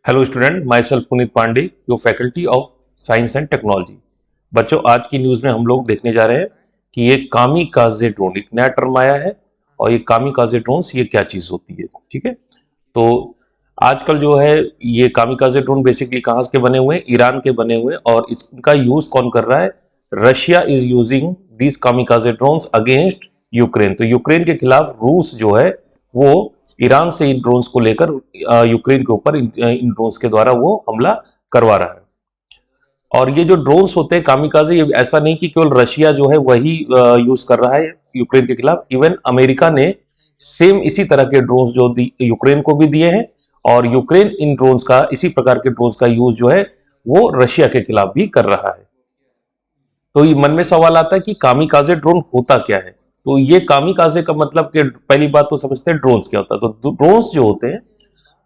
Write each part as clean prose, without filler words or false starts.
Hello student, myself Puneet Pandey, your faculty of science and technology. बच्चों, आज की news में हम लोग देखने जा रहे हैं कि ये कामिकाजे ड्रोन, एक नया टर्म आया है। और ये कामिकाजे ड्रोन्स ये क्या चीज़ होती है, ठीक है। तो आजकल जो है ये कामिकाजे ड्रोन बेसिकली कहाँ के बने हुए हैं? ईरान के बने हुए हैं। और इसका यूज़ कौन कर रहा है? Russia is using these kamikaze drones against Ukraine. तो यूक्रेन के खिलाफ रूस जो है वो ईरान से इन ड्रोन्स को लेकर यूक्रेन के ऊपर इन ड्रोन्स के द्वारा वो हमला करवा रहा है। और ये जो ड्रोन्स होते हैं कामिकाजे, ये ऐसा नहीं कि केवल रशिया जो है वही यूज कर रहा है यूक्रेन के खिलाफ। इवन अमेरिका ने सेम इसी तरह के ड्रोन्स जो यूक्रेन को भी दिए हैं। और यूक्रेन इन ड्रोन्स का, इसी प्रकार के ड्रोन्स का यूज जो है वो रशिया के खिलाफ भी कर रहा है। तो ये मन में सवाल आता है कि कामिकाजे ड्रोन होता क्या है। तो ये कामिकाजे का मतलब कि पहली बात तो समझते हैं ड्रोन्स क्या होता है। तो ड्रोन्स जो होते हैं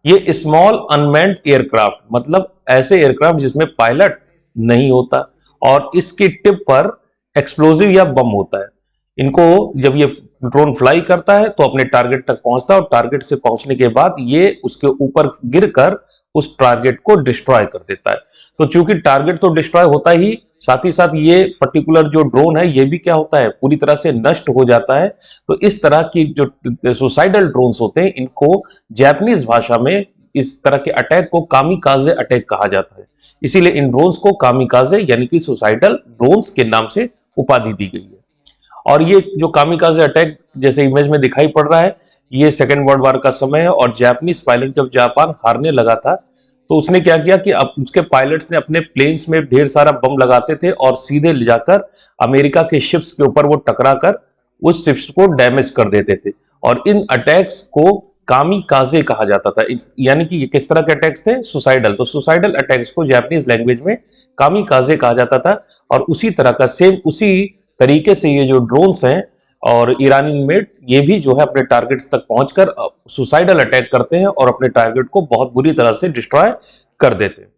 ये स्मॉल अनमैन्ड एयरक्राफ्ट, मतलब ऐसे एयरक्राफ्ट जिसमें पायलट नहीं होता और इसकी टिप पर एक्सप्लोजिव या बम होता है। इनको जब ये ड्रोन फ्लाई करता है तो अपने टारगेट तक पहुंचता है और टारगेट से पहुंचने के बाद ये उसके ऊपर गिरकर उस टारगेट को डिस्ट्रॉय कर देता है। तो चूंकि टारगेट तो डिस्ट्रॉय होता ही, साथ ही साथ ये पर्टिकुलर जो ड्रोन है ये भी क्या होता है, पूरी तरह से नष्ट हो जाता है। तो इस तरह की जो सुसाइडल ड्रोन्स होते हैं इनको जापानीज भाषा में इस तरह के अटैक को कामिकाजे अटैक कहा जाता है। इसीलिए इन ड्रोन्स को कामिकाजे यानी कि सुसाइडल ड्रोन्स के नाम से उपाधि दी गई है। और ये जो कामिकाजे अटैक जैसे इमेज में दिखाई पड़ रहा है, ये सेकेंड वर्ल्ड वॉर का समय है। और जापानीज पायलट जब जापान हारने लगा था तो उसने क्या किया कि अब उसके पायलट्स ने अपने प्लेन्स में ढेर सारा बम लगाते थे और सीधे ले जाकर अमेरिका के शिप्स के ऊपर वो टकरा कर उस शिप्स को डैमेज कर देते थे। और इन अटैक्स को कामिकाजे कहा जाता था। यानी कि ये किस तरह के अटैक्स थे? सुसाइडल। तो सुसाइडल अटैक्स को जापानीज लैंग्वेज में कामिकाजे कहा जाता था। और उसी तरह का सेम उसी तरीके से ये जो ड्रोन्स हैं और ईरानी मेड, ये भी जो है अपने टारगेट्स तक पहुंचकर सुसाइडल अटैक करते हैं और अपने टारगेट को बहुत बुरी तरह से डिस्ट्रॉय कर देते हैं।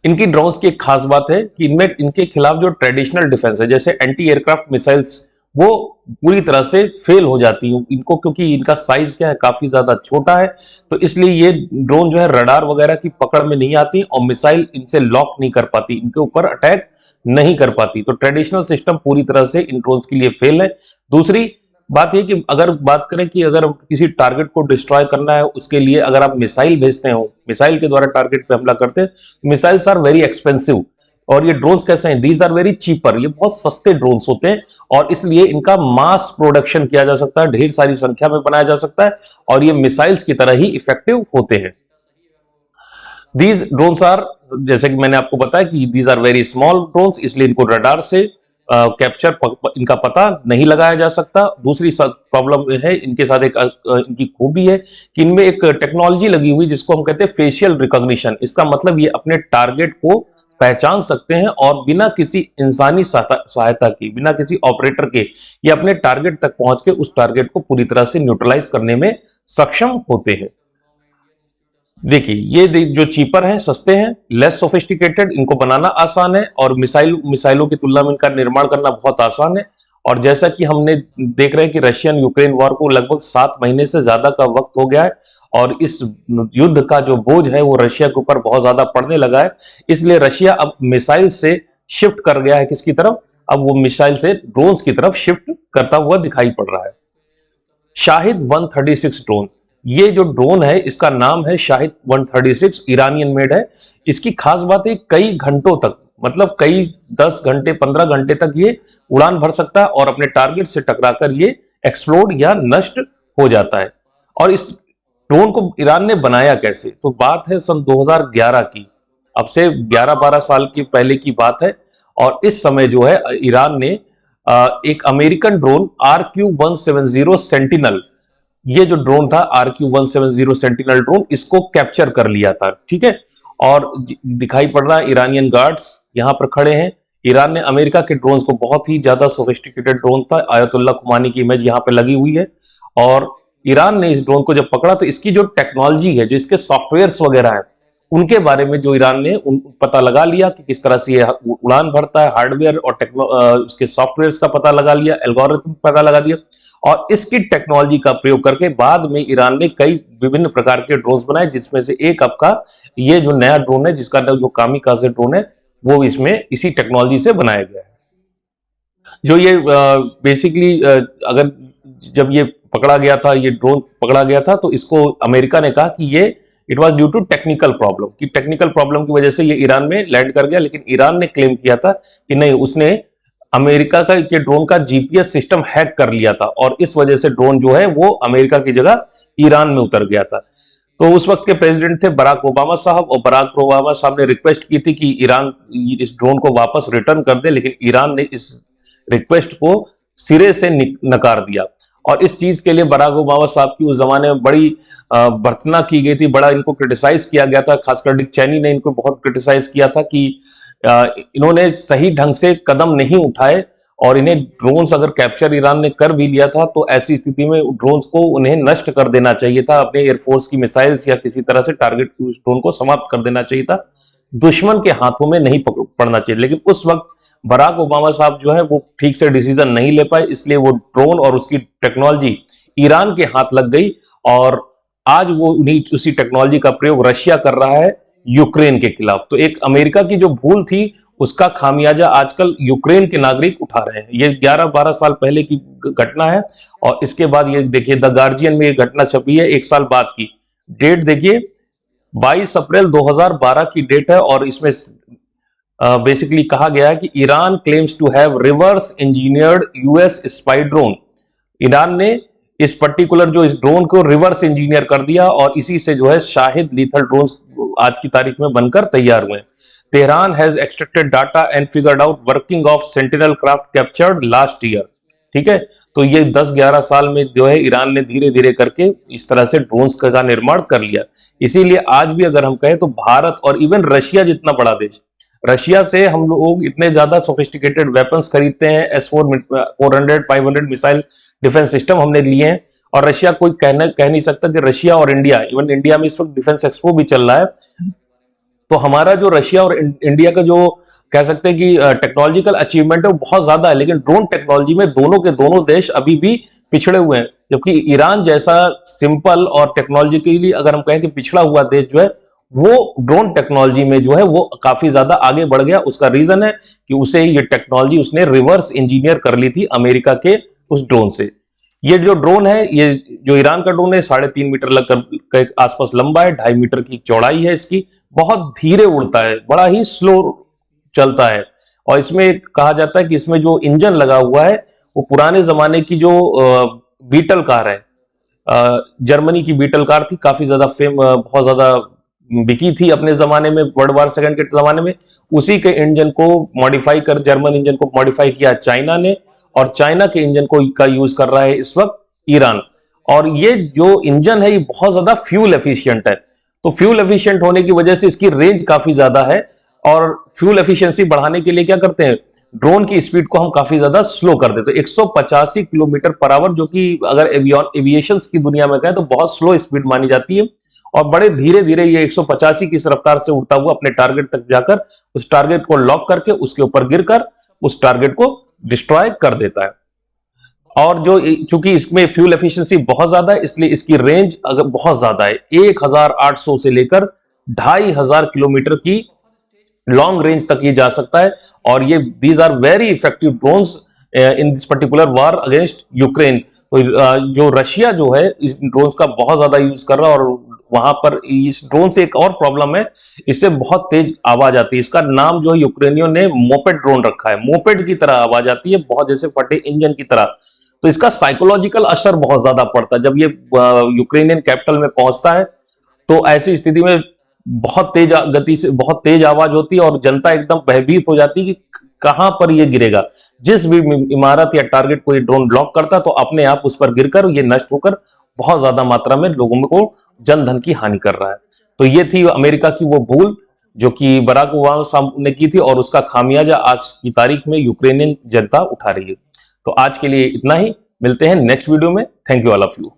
इनकी ड्रोन्स की एक खास बात है कि इनमें इनके खिलाफ जो ट्रेडिशनल डिफेंस है, जैसे एंटी एयरक्राफ्ट मिसाइल्स, वो पूरी तरह से फेल हो जाती हैं इनको, क्योंकि इनका साइज क्या है, काफी ज्यादा छोटा है। तो इसलिए ये ड्रोन जो है रडार वगैरह की पकड़ में नहीं आती और मिसाइल इनसे लॉक नहीं कर पाती, इनके ऊपर अटैक नहीं कर पाती। तो ट्रेडिशनल सिस्टम पूरी तरह से इन ड्रोन्स के लिए फेल है। दूसरी बात यह कि अगर बात करें कि अगर किसी टारगेट को डिस्ट्रॉय करना है, उसके लिए अगर आप मिसाइल भेजते हो, मिसाइल के द्वारा टारगेट पे हमला करते हैं, मिसाइल्स आर वेरी एक्सपेंसिव। और ये ड्रोन्स कैसे हैं? दीज आर वेरी चीपर, ये बहुत सस्ते ड्रोन्स होते हैं और इसलिए इनका मास प्रोडक्शन किया जा सकता है, ढेर सारी संख्या में बनाया जा सकता है और ये मिसाइल्स की तरह ही इफेक्टिव होते हैं। दीज ड्रोन्स आर, जैसे कि मैंने आपको बताया कि these are very small drones, इसलिए इनको रडार से कैप्चर इनका पता नहीं लगाया जा सकता। दूसरी प्रॉब्लम है इनके साथ, एक इनकी खूबी है कि इनमें एक टेक्नोलॉजी लगी हुई जिसको हम कहते हैं फेशियल रिकॉग्निशन। इसका मतलब ये अपने टारगेट को पहचान सकते हैं और बिना किसी इंसानी सहायता की, बिना किसी ऑपरेटर के, ये अपने टारगेट तक पहुंच के उस टारगेट को पूरी तरह से न्यूट्रलाइज करने में सक्षम होते हैं। देखिए, ये जो चीपर हैं, सस्ते हैं, लेस सोफिस्टिकेटेड, इनको बनाना आसान है और मिसाइलों की तुलना में इनका निर्माण करना बहुत आसान है। और जैसा कि हमने देख रहे हैं कि रशियन यूक्रेन वॉर को लगभग 7 महीने से ज्यादा का वक्त हो गया है और इस युद्ध का जो बोझ है वो रशिया के ऊपर बहुत ज्यादा पड़ने लगा है। इसलिए रशिया अब मिसाइल से शिफ्ट कर गया है किसकी तरफ? अब वो मिसाइल से ड्रोन्स की तरफ शिफ्ट करता हुआ दिखाई पड़ रहा है। शाहिद 136 ड्रोन, ये जो ड्रोन है इसका नाम है शाहिद 136, ईरानियन मेड है। इसकी खास बात है कई घंटों तक, मतलब कई 10 घंटे 15 घंटे तक ये उड़ान भर सकता है और अपने टारगेट से टकराकर ये एक्सप्लोड या नष्ट हो जाता है। और इस ड्रोन को ईरान ने बनाया कैसे? तो बात है सन 2011 की, अब से 11-12 साल की पहले की बात है। और इस समय जो है ईरान ने एक अमेरिकन ड्रोन RQ-170 सेंटिनल, ये जो ड्रोन था RQ-170 सेंटिनल ड्रोन, इसको कैप्चर कर लिया था, ठीक है। और दिखाई पड़ रहा है ईरानियन गार्ड्स यहां पर खड़े हैं। ईरान ने अमेरिका के ड्रोन को, बहुत ही ज्यादा सोफिस्टिकेटेड ड्रोन था, आयतुल्ला खुमानी की इमेज यहां पे लगी हुई है। और ईरान ने इस ड्रोन को जब पकड़ा तो इसकी जो टेक्नोलॉजी है, जो इसके सॉफ्टवेयर वगैरह है, उनके बारे में जो ईरान ने पता लगा लिया कि किस तरह से ये उड़ान भरता है, हार्डवेयर और उसके सॉफ्टवेयर का पता लगा लिया, एल्गोरिथम पता लगा दिया। और इसकी टेक्नोलॉजी का प्रयोग करके बाद में ईरान ने कई विभिन्न प्रकार के ड्रोन्स बनाए, जिसमें से एक आपका ये जो नया ड्रोन है, जिसका जो कामिकाज़े ड्रोन है, वो इसमें इसी टेक्नोलॉजी से बनाया गया है। जो ये बेसिकली अगर जब ये पकड़ा गया था, ये ड्रोन पकड़ा गया था, तो इसको अमेरिका ने कहा कि ये it was due to technical problem, कि टेक्निकल प्रॉब्लम की वजह से ये ईरान में लैंड कर गया। लेकिन ईरान ने क्लेम किया था कि नहीं, उसने अमेरिका का ये ड्रोन का जीपीएस सिस्टम हैक कर लिया था और इस वजह से ड्रोन जो है वो अमेरिका की जगह ईरान में उतर गया था। तो उस वक्त के प्रेसिडेंट थे बराक ओबामा साहब, और बराक ओबामा साहब ने रिक्वेस्ट की थी कि ईरान इस ड्रोन को वापस रिटर्न कर दे, लेकिन ईरान ने इस रिक्वेस्ट को सिरे से नकार दिया। और इस चीज के लिए बराक ओबामा साहब की उस जमाने में बड़ी भर्त्सना की गई थी, बड़ा इनको क्रिटिसाइज किया गया था। खासकर डिक चैनी ने इनको बहुत क्रिटिसाइज किया था कि इन्होंने सही ढंग से कदम नहीं उठाए, और इन्हें ड्रोन्स अगर कैप्चर ईरान ने कर भी लिया था तो ऐसी स्थिति में ड्रोन्स को उन्हें नष्ट कर देना चाहिए था, अपने एयरफोर्स की मिसाइल्स या किसी तरह से टारगेट उस ड्रोन को समाप्त कर देना चाहिए था, दुश्मन के हाथों में नहीं पड़ना चाहिए। लेकिन उस वक्त बराक ओबामा साहब जो है वो ठीक से डिसीजन नहीं ले पाए, इसलिए वो ड्रोन और उसकी टेक्नोलॉजी ईरान के हाथ लग गई, और आज वो उन्हीं उसी टेक्नोलॉजी का प्रयोग रशिया कर रहा है यूक्रेन के खिलाफ। तो एक अमेरिका की जो भूल थी उसका खामियाजा आजकल यूक्रेन के नागरिक उठा रहे हैं। ये 11-12 साल पहले की घटना है, और इसके बाद ये देखिए द गार्जियन में ये घटना छपी है 1 साल बाद की। डेट देखिए 22 अप्रैल 2012 की डेट है, और इसमें बेसिकली कहा गया है कि Iran claims to have reverse engineered US spy drone. Iran ने इस पर्टिकुलर जो इस ड्रोन को रिवर्स इंजीनियर कर दिया, और इसी से जो है शाहिद लीथल ड्रोन आज की तारीख में बनकर तैयार हुए। Tehran has extracted data and figured out working of sentinel craft captured last year. ठीक है, तो ये 10-11 साल में जो है ईरान ने धीरे धीरे करके इस तरह से ड्रोन्स का निर्माण कर लिया। इसीलिए आज भी अगर हम कहें तो भारत और इवन रशिया जितना बड़ा देश, रशिया से हम लोग इतने ज्यादा सोफिस्टिकेटेड वेपन्स खरीदते हैं, S-400 500 मिसाइल डिफेंस सिस्टम हमने लिए हैं, और रशिया कोई कह नहीं सकता कि रशिया और इंडिया, इवन इंडिया में इस वक्त डिफेंस एक्सपो भी चल रहा है, तो हमारा जो रशिया और इंडिया का जो कह सकते हैं कि टेक्नोलॉजिकल अचीवमेंट है वो बहुत ज्यादा है, लेकिन ड्रोन टेक्नोलॉजी में दोनों के दोनों देश अभी भी पिछड़े हुए हैं। जबकि ईरान जैसा सिंपल और टेक्नोलॉजिकली अगर हम कहें कि पिछड़ा हुआ देश जो है, वो ड्रोन टेक्नोलॉजी में जो है वो काफी ज्यादा आगे बढ़ गया। उसका रीजन है कि उसे ये टेक्नोलॉजी उसने रिवर्स इंजीनियर कर ली थी अमेरिका के उस ड्रोन से। ये जो ड्रोन है, ये जो ईरान का ड्रोन है 3.5 मीटर के आसपास लंबा है, 2.5 मीटर की चौड़ाई है इसकी, बहुत धीरे उड़ता है, बड़ा ही स्लो चलता है। और इसमें कहा जाता है कि इसमें जो इंजन लगा हुआ है वो पुराने जमाने की जो बीटल कार है, जर्मनी की बीटल कार थी, काफी ज्यादा बहुत ज्यादा बिकी थी अपने जमाने में, वर्ल्ड वार सेकंड के जमाने में। उसी के इंजन को मॉडिफाई कर, जर्मन इंजन को मॉडिफाई किया चाइना ने, और चाइना के इंजन को का यूज कर रहा है इस वक्त ईरान। और ये जो इंजन है ये बहुत ज्यादा फ्यूल एफिशिएंट है, तो फ्यूल एफिशिएंट होने की वजह से इसकी रेंज काफी ज्यादा है। और फ्यूल एफिशिएंसी बढ़ाने के लिए क्या करते हैं, ड्रोन की स्पीड को हम काफी ज्यादा स्लो कर देते हैं, 185 किलोमीटर पर आवर, जो कि अगर एविएशन की दुनिया में कहें तो बहुत स्लो स्पीड मानी जाती है। और बड़े धीरे धीरे ये 185 की रफ्तार से उड़ता हुआ अपने टारगेट तक जाकर उस टारगेट को लॉक करके उसके ऊपर गिरकर उस टारगेट को डिस्ट्रॉय कर देता है। और जो चूंकि इसमें फ्यूल एफिशिएंसी बहुत ज्यादा है, इसलिए इसकी रेंज अगर बहुत ज्यादा है, 1800 से लेकर 2500 किलोमीटर की लॉन्ग रेंज तक ये जा सकता है। और ये these are very effective drones in this particular war against Ukraine. तो जो रशिया जो है इस ड्रोन्स का बहुत ज्यादा यूज कर रहा है, और वहां पर इस ड्रोन से एक और प्रॉब्लम है, इससे बहुत तेज आवाज आती है। इसका नाम जो है यूक्रेनियों ने मोपेड ड्रोन रखा है, मोपेड की तरह आवाज आती है, बहुत जैसे फटे इंजन की तरह। तो इसका साइकोलॉजिकल असर बहुत ज्यादा पड़ता है। जब ये यूक्रेनियन कैपिटल में पहुंचता है तो ऐसी स्थिति में बहुत तेज गति से बहुत तेज आवाज होती है, और जनता एकदम भयभीत हो जाती है कि कहां पर ये गिरेगा। जिस भी इमारत या टारगेट को ये ड्रोन ब्लॉक करता है तो अपने आप उस पर गिरकर ये नष्ट होकर बहुत ज्यादा मात्रा में लोगों को जन धन की हानि कर रहा है। तो ये थी अमेरिका की वो भूल जो कि बराक ओबामा साहब ने की थी, और उसका खामियाजा आज की तारीख में यूक्रेनियन जनता उठा रही है। तो आज के लिए इतना ही, मिलते हैं नेक्स्ट वीडियो में। Thank you all of you.